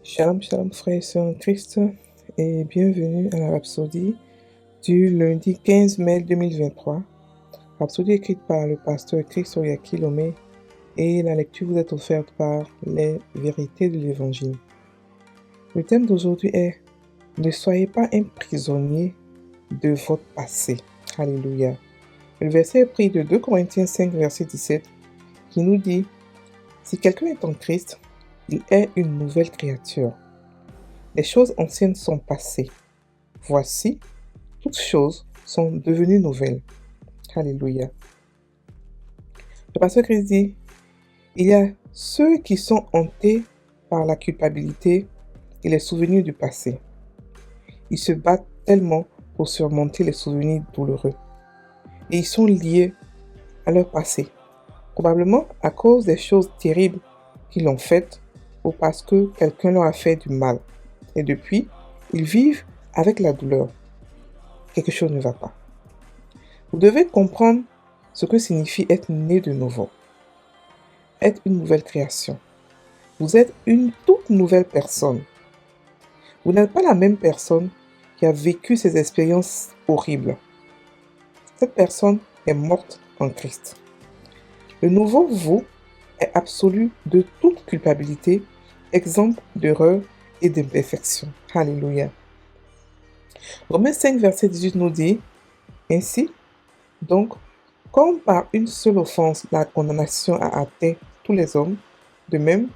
Shalom, shalom, frères et sœurs en Christ, et bienvenue à la Rhapsodie du lundi 15 mai 2023. Rhapsodie écrite par le pasteur Christ Oyaki Lomé, et la lecture vous est offerte par les vérités de l'Évangile. Le thème d'aujourd'hui est « Ne soyez pas un prisonnier de votre passé ». Alléluia. Le verset est pris de 2 Corinthiens 5, verset 17, qui nous dit « Si quelqu'un est en Christ, il est une nouvelle créature. Les choses anciennes sont passées. Voici, toutes choses sont devenues nouvelles. » Alléluia. Le pasteur Christ dit, il y a ceux qui sont hantés par la culpabilité et les souvenirs du passé. Ils se battent tellement pour surmonter les souvenirs douloureux. Et ils sont liés à leur passé, probablement à cause des choses terribles qu'ils ont faites ou parce que quelqu'un leur a fait du mal. Et depuis, ils vivent avec la douleur. Quelque chose ne va pas. Vous devez comprendre ce que signifie être né de nouveau. Être une nouvelle création. Vous êtes une toute nouvelle personne. Vous n'êtes pas la même personne qui a vécu ces expériences horribles. Cette personne est morte en Christ. Le nouveau vous est absolu de toute culpabilité, exempt d'erreur et d'imperfection. Alléluia. Romains 5, verset 18 nous dit, « Ainsi, donc, comme par une seule offense la condamnation a atteint tous les hommes, de même,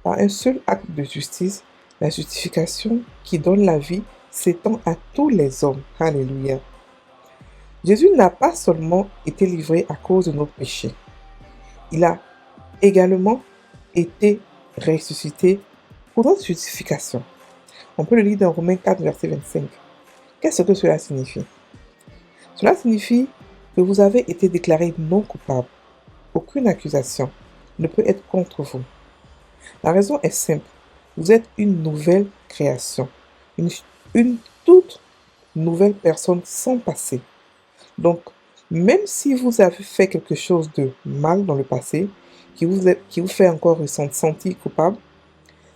par un seul acte de justice, la justification qui donne la vie s'étend à tous les hommes. » Alléluia. Jésus n'a pas seulement été livré à cause de nos péchés. Il a également été ressuscité pour notre justification. On peut le lire dans Romains 4, verset 25. Qu'est-ce que cela signifie? Cela signifie que vous avez été déclaré non coupable. Aucune accusation ne peut être contre vous. La raison est simple. Vous êtes une nouvelle création. Une toute nouvelle personne sans passé. Donc, même si vous avez fait quelque chose de mal dans le passé, qui vous fait encore sentir coupable,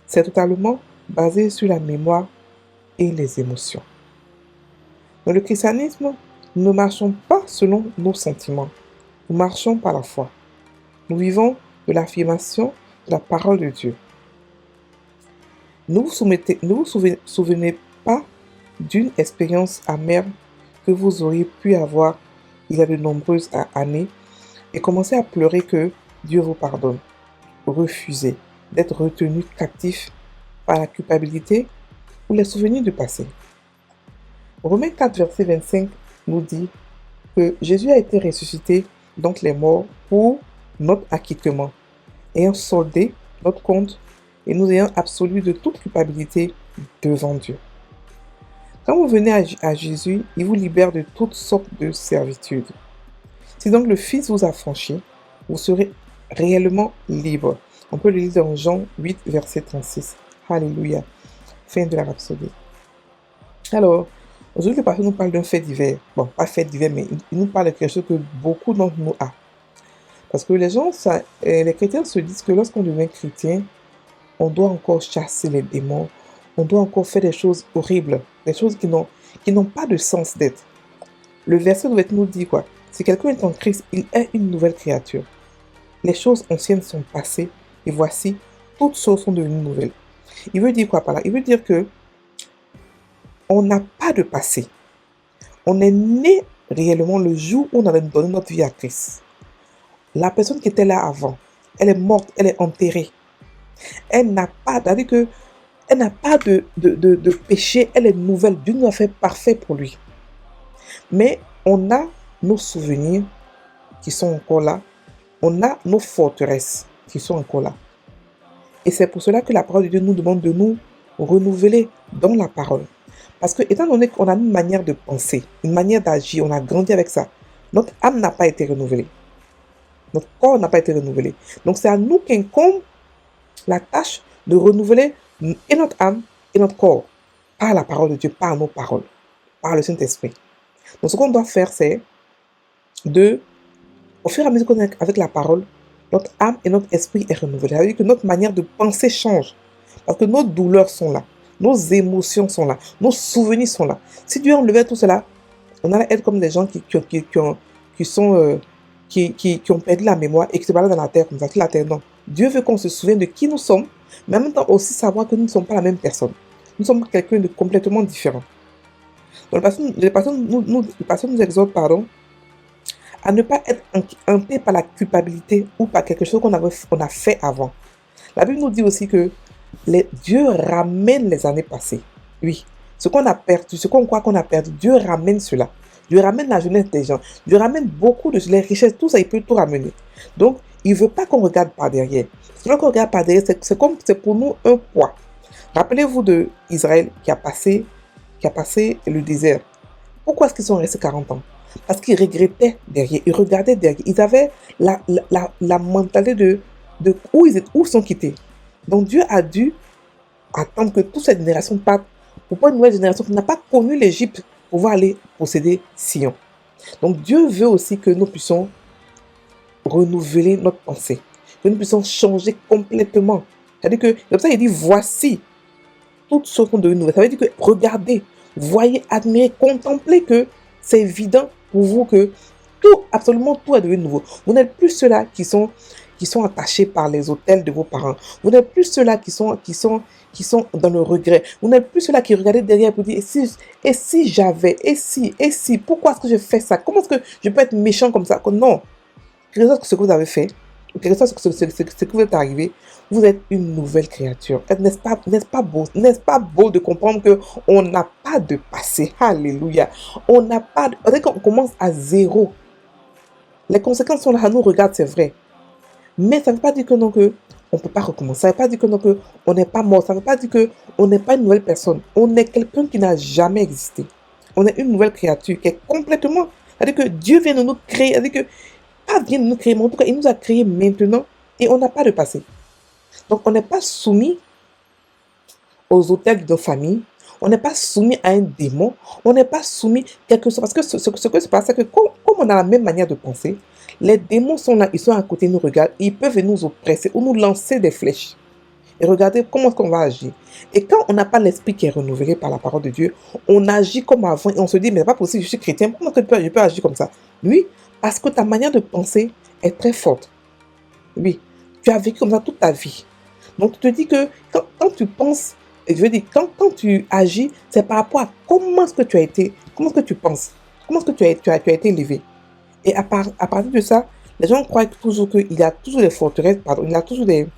c'est totalement basé sur la mémoire et les émotions. Dans le christianisme, nous ne marchons pas selon nos sentiments. Nous marchons par la foi. Nous vivons de l'affirmation de la parole de Dieu. Ne vous souvenez pas d'une expérience amère que vous auriez pu avoir il y a de nombreuses années et commencer à pleurer que Dieu vous pardonne. Refusez d'être retenu captif par la culpabilité ou les souvenirs du passé. Romains 4, verset 25 nous dit que Jésus a été ressuscité d'entre les morts pour notre acquittement, ayant soldé notre compte et nous ayant absolus de toute culpabilité devant Dieu. Quand vous venez à Jésus, il vous libère de toutes sortes de servitudes. Si donc le Fils vous a franchi, vous serez réellement libre. On peut le lire dans Jean 8, verset 36. Alléluia. Fin de la Rhapsodie. Alors, aujourd'hui, le pasteur nous parle d'un fait divers. Bon, pas fait divers, mais il nous parle de quelque chose que beaucoup d'entre nous a. Parce que les chrétiens se disent que lorsqu'on devient chrétien, on doit encore chasser les démons, on doit encore faire des choses horribles, des choses qui n'ont pas de sens d'être. Le verset doit nous dire quoi? Si quelqu'un est en Christ, il est une nouvelle créature. Les choses anciennes sont passées et voici, toutes choses sont devenues nouvelles. Il veut dire quoi par là? Il veut dire que on n'a pas de passé. On est né réellement le jour où on a donné notre vie à Christ. La personne qui était là avant, elle est morte, elle est enterrée. Elle n'a pas, c'est-à-dire que elle n'a pas de péché, elle est nouvelle. Dieu nous a fait parfait pour lui. Mais on a nos souvenirs qui sont encore là. On a nos forteresses qui sont encore là. Et c'est pour cela que la parole de Dieu nous demande de nous renouveler dans la parole. Parce que, étant donné qu'on a une manière de penser, une manière d'agir, on a grandi avec ça, notre âme n'a pas été renouvelée. Notre corps n'a pas été renouvelé. Donc, c'est à nous qu'incombe la tâche de renouveler et notre âme et notre corps par la parole de Dieu, par nos paroles, par le Saint-Esprit. Donc, ce qu'on doit faire, c'est au fur et à mesure qu'on est avec la parole, notre âme et notre esprit est renouvelé. C'est-à-dire que notre manière de penser change. Parce que nos douleurs sont là, nos émotions sont là, nos souvenirs sont là. Si Dieu enlevait tout cela, on allait être comme des gens qui ont perdu la mémoire et qui se baladent dans la terre comme ça, la terre, non. Dieu veut qu'on se souvienne de qui nous sommes, mais en même temps aussi savoir que nous ne sommes pas la même personne. Nous sommes quelqu'un de complètement différent. Donc, le pasteur nous exhorte, à ne pas être hanté par la culpabilité ou par quelque chose qu'on a fait avant. La Bible nous dit aussi que Dieu ramène les années passées. Oui, ce qu'on a perdu, ce qu'on croit qu'on a perdu, Dieu ramène cela. Dieu ramène la jeunesse des gens. Dieu ramène beaucoup de les richesses, tout ça, il peut tout ramener. Donc, il ne veut pas qu'on regarde par derrière. Lorsqu'on regarde par derrière, c'est pour nous un poids. Rappelez-vous de Israël qui a passé le désert. Pourquoi est-ce qu'ils sont restés 40 ans? Parce qu'ils regrettaient derrière, ils regardaient derrière. Ils avaient la mentalité de où ils sont quittés. Donc Dieu a dû attendre que toute cette génération parte pour pas une nouvelle génération qui n'a pas connu l'Égypte pouvoir aller posséder Sion. Donc Dieu veut aussi que nous puissions renouveler notre pensée, que nous puissions changer complètement. C'est-à-dire que, comme ça, il dit, voici, toutes choses sont devenues nouvelles. Ça veut dire que, regardez, voyez, admirez, contemplez que c'est évident pour vous que tout, absolument tout est devenu nouveau. Vous n'êtes plus ceux-là qui sont attachés par les autels de vos parents. Vous n'êtes plus ceux-là qui sont dans le regret. Vous n'êtes plus ceux-là qui regardaient derrière pour dire, et si j'avais, et si, pourquoi est-ce que je fais ça? Comment est-ce que je peux être méchant comme ça? Non. Quel que soit ce que vous avez fait, quel que soit ce que vous êtes arrivé, vous êtes une nouvelle créature. N'est-ce pas beau de comprendre que on n'a pas de passé? Alléluia. On n'a pas de... On commence à zéro. Les conséquences sont là, à nous regarde, c'est vrai. Mais ça ne veut pas dire que non, que on ne peut pas recommencer. Ça ne veut pas dire que non, que on n'est pas mort. Ça ne veut pas dire que on n'est pas une nouvelle personne. On est quelqu'un qui n'a jamais existé. On est une nouvelle créature qui est complètement... C'est-à-dire que Dieu vient de nous créer. C'est-à-dire que pas vient de nous créer, mais en tout cas, il nous a créés maintenant et on n'a pas de passé. Donc, on n'est pas soumis aux autels de nos familles. On n'est pas soumis à un démon. On n'est pas soumis quelque chose. Parce que ce que se passe, c'est que comme on a la même manière de penser, les démons sont là, ils sont à côté, ils nous regardent, ils peuvent nous oppresser ou nous lancer des flèches. Et regardez comment est-ce qu'on va agir. Et quand on n'a pas l'esprit qui est renouvelé par la parole de Dieu, on agit comme avant et on se dit, mais c'est pas possible, je suis chrétien, comment est-ce que je peux agir comme ça? Oui, parce que ta manière de penser est très forte. Oui, tu as vécu comme ça toute ta vie. Donc tu te dis que quand tu penses, je veux dire, quand tu agis, c'est par rapport à comment est-ce que tu as été, comment est-ce que tu penses, comment est-ce que tu as été élevé. Et à partir de ça, les gens croient toujours qu'il y a toujours des forteresses, il y a toujours des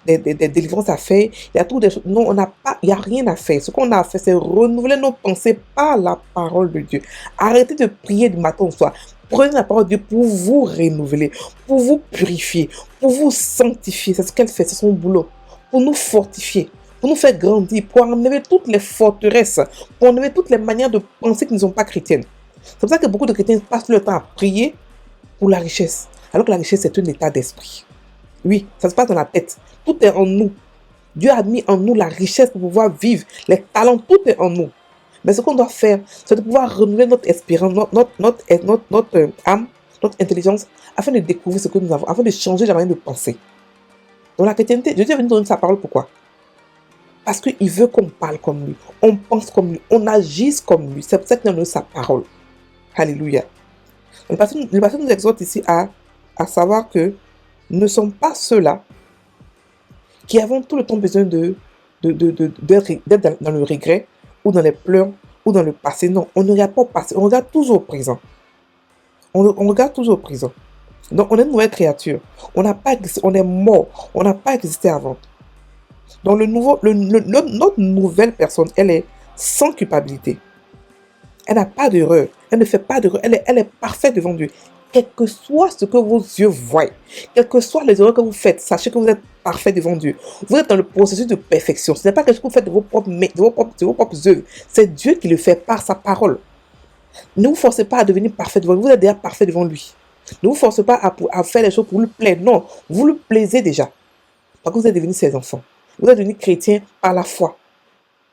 délivrances à faire, il y a toujours des choses. Non, il n'y a rien à faire. Ce qu'on a à faire, c'est renouveler nos pensées par la parole de Dieu. Arrêtez de prier du matin au soir. Prenez la parole de Dieu pour vous renouveler, pour vous purifier, pour vous sanctifier. C'est ce qu'elle fait, c'est son boulot. Pour nous fortifier, pour nous faire grandir, pour enlever toutes les forteresses, pour enlever toutes les manières de penser qui ne sont pas chrétiennes. C'est pour ça que beaucoup de chrétiens passent leur temps à prier pour la richesse. Alors que la richesse, c'est un état d'esprit. Oui, ça se passe dans la tête. Tout est en nous. Dieu a mis en nous la richesse pour pouvoir vivre. Les talents, tout est en nous. Mais ce qu'on doit faire, c'est de pouvoir renouveler notre espérance, notre âme, notre intelligence, afin de découvrir ce que nous avons, afin de changer la manière de penser. Dans la chrétienté, Dieu est venu nous donner sa parole. Pourquoi? Parce qu'il veut qu'on parle comme lui, on pense comme lui, on agisse comme lui. C'est pour ça qu'il a donné sa parole. Alléluia. Le pasteur nous exhorte ici à savoir que nous ne sommes pas ceux-là qui avons tout le temps besoin d'être dans le regret ou dans les pleurs ou dans le passé. Non, on ne regarde pas au passé, on regarde toujours au présent. On regarde toujours au présent. Donc, on est une nouvelle créature. On n'a pas existé, on est mort. On n'a pas existé avant. Donc, notre nouvelle personne, elle est sans culpabilité. Elle n'a pas d'erreur. Elle ne fait pas d'erreur. Elle est parfaite devant Dieu. Quel que soit ce que vos yeux voient, quelles que soient les erreurs que vous faites, sachez que vous êtes parfait devant Dieu. Vous êtes dans le processus de perfection. Ce n'est pas quelque chose que vous faites de vos propres œuvres. C'est Dieu qui le fait par sa parole. Ne vous forcez pas à devenir parfait devant lui. Vous êtes déjà parfait devant lui. Ne vous forcez pas à faire les choses pour lui plaire. Non, vous le plaisez déjà. Parce que vous êtes devenus ses enfants. Vous êtes devenus chrétiens par la foi.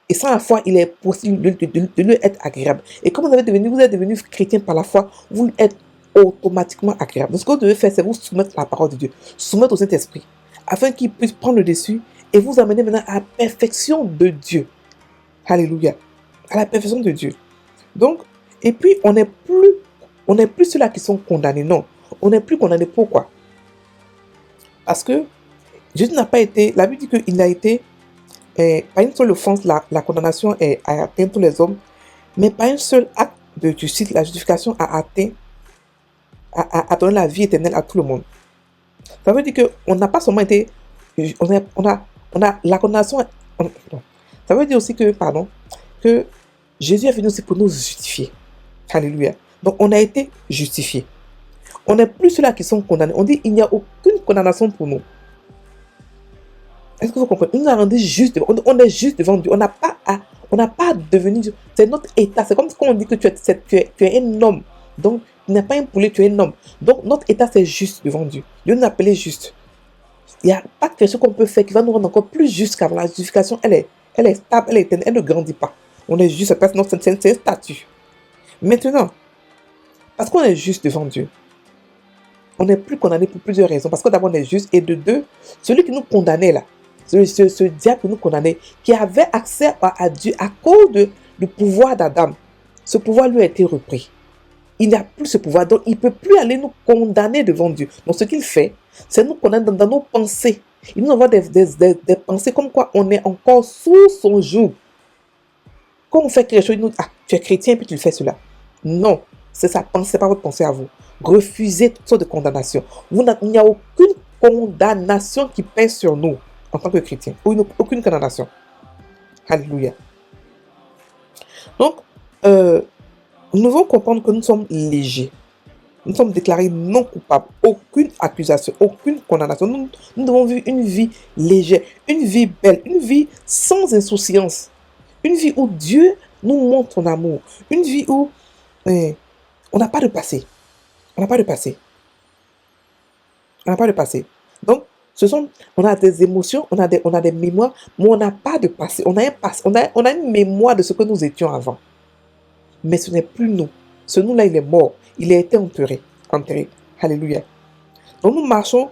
Et sans la foi, il est possible de lui être agréable. Et comme vous êtes devenu chrétien par la foi, vous êtes automatiquement agréable. Donc ce que vous devez faire, c'est vous soumettre à la parole de Dieu. Soumettre au Saint-Esprit. Afin qu'il puisse prendre le dessus et vous amener maintenant à la perfection de Dieu. Alléluia. À la perfection de Dieu. Donc, et puis, on n'est plus ceux-là qui sont condamnés. Non. On n'est plus condamnés. Pourquoi? Parce que Jésus n'a pas été, la Bible dit qu'il n'a été, par une seule offense, la condamnation a atteint tous les hommes, mais par un seul acte de justice, la justification a donné la vie éternelle à tout le monde. Ça veut dire qu'on n'a pas seulement été, on a la condamnation, ça veut dire aussi que Jésus est venu aussi pour nous justifier. Alléluia. Donc on a été justifiés. On n'est plus ceux-là qui sont condamnés. On dit il n'y a aucune condamnation pour nous. Est-ce que vous comprenez? Il nous a rendu juste. On est juste devant Dieu. On n'a pas à devenir. C'est notre état. C'est comme quand on dit que tu es un homme. Donc, tu n'es pas un poulet, tu es un homme. Donc, notre état, c'est juste devant Dieu. Dieu nous a appelés juste. Il n'y a pas quelque chose qu'on peut faire qui va nous rendre encore plus juste qu'avant. La justification, elle est stable, elle est éternelle, elle ne grandit pas. On est juste, c'est un statut. Maintenant, parce qu'on est juste devant Dieu, on n'est plus condamné pour plusieurs raisons. Parce que d'abord, on est juste. Et de deux, celui qui nous condamnait là, ce diable qui nous condamnait, qui avait accès à Dieu à cause du pouvoir d'Adam, ce pouvoir lui a été repris. Il n'a plus ce pouvoir, donc il ne peut plus aller nous condamner devant Dieu. Donc ce qu'il fait, c'est nous condamner dans nos pensées. Il nous envoie des pensées comme quoi on est encore sous son joug. Quand on fait quelque chose, il nous dit, ah, tu es chrétien, puis tu fais cela. Non, c'est sa pensée, pas votre pensée à vous. Refusez toutes sortes de condamnations. Il n'y a aucune condamnation qui pèse sur nous en tant que chrétiens. Aucune condamnation. Alléluia. Donc, nous devons comprendre que nous sommes légers. Nous sommes déclarés non coupables. Aucune accusation, aucune condamnation. Nous devons vivre une vie légère, une vie belle, une vie sans insouciance. Une vie où Dieu nous montre son amour. Une vie où on n'a pas de passé. On n'a pas de passé. On n'a pas de passé. Donc, on a des émotions, on a des mémoires, mais on n'a pas de passé. On a une mémoire de ce que nous étions avant. Mais ce n'est plus nous. Ce nous-là, il est mort. Il a été enterré. Alléluia. Donc nous ne marchons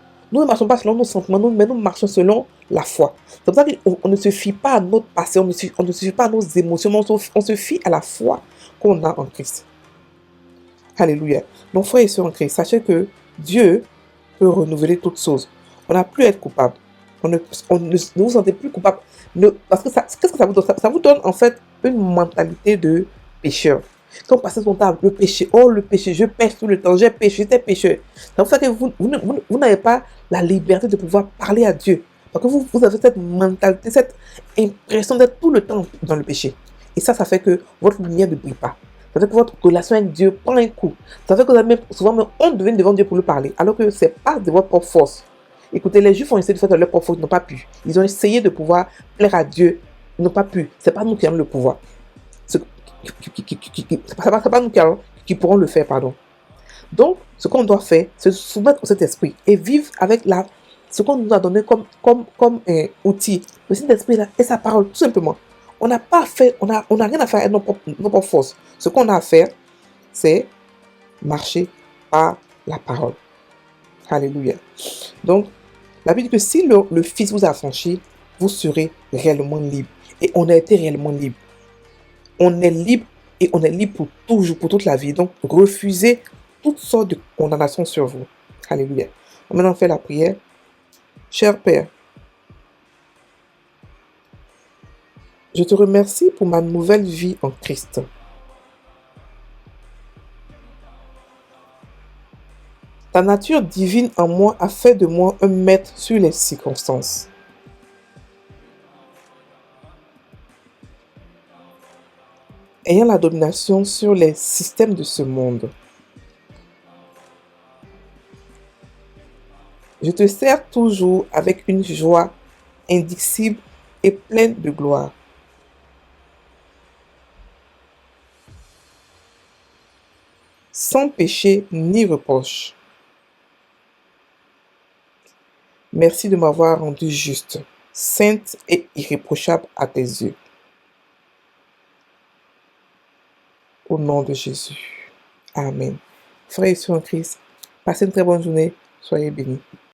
pas selon nos sentiments, mais nous marchons selon la foi. C'est pour ça qu'on ne se fie pas à notre passé, on ne se fie pas à nos émotions, mais on se fie à la foi qu'on a en Christ. Alléluia. Donc frères et sœurs en Christ, sachez que Dieu peut renouveler toutes choses. On n'a plus à être coupable. Ne vous sentez plus coupable. Parce que qu'est-ce que ça vous donne? Ça vous donne en fait une mentalité de pécheur. Quand vous passez son temps, le péché, je pêche tout le temps, j'ai péché, j'étais pécheur. C'est pour ça que vous n'avez pas la liberté de pouvoir parler à Dieu. Parce que vous avez cette mentalité, cette impression d'être tout le temps dans le péché. Et ça fait que votre lumière ne brille pas. Ça fait que votre relation avec Dieu prend un coup. Ça fait que vous avez souvent honte de venir devant Dieu pour lui parler, alors que ce n'est pas de votre propre force. Écoutez, les Juifs ont essayé de faire de leur propre force, ils n'ont pas pu. Ils ont essayé de pouvoir plaire à Dieu, ils n'ont pas pu. Ce n'est pas nous qui avons le pouvoir. C'est pas nous qui pourrons le faire, pardon. Donc, ce qu'on doit faire, c'est se soumettre à cet esprit et vivre avec ce qu'on nous a donné comme outil. Le Saint-Esprit et sa parole, tout simplement. On n'a rien à faire avec nos propres forces. Ce qu'on a à faire, c'est marcher par la parole. Alléluia. Donc, la Bible dit que si le Fils vous a affranchi, vous serez réellement libre. Et on a été réellement libre. On est libre et on est libre pour toujours, pour toute la vie. Donc, refusez toutes sortes de condamnations sur vous. Alléluia. Maintenant, on fait la prière. Cher Père, je te remercie pour ma nouvelle vie en Christ. Ta nature divine en moi a fait de moi un maître sur les circonstances. Ayant la domination sur les systèmes de ce monde. Je te sers toujours avec une joie indicible et pleine de gloire. Sans péché ni reproche. Merci de m'avoir rendu juste, sainte et irréprochable à tes yeux. Au nom de Jésus. Amen. Frères et sœurs en Christ, passez une très bonne journée. Soyez bénis.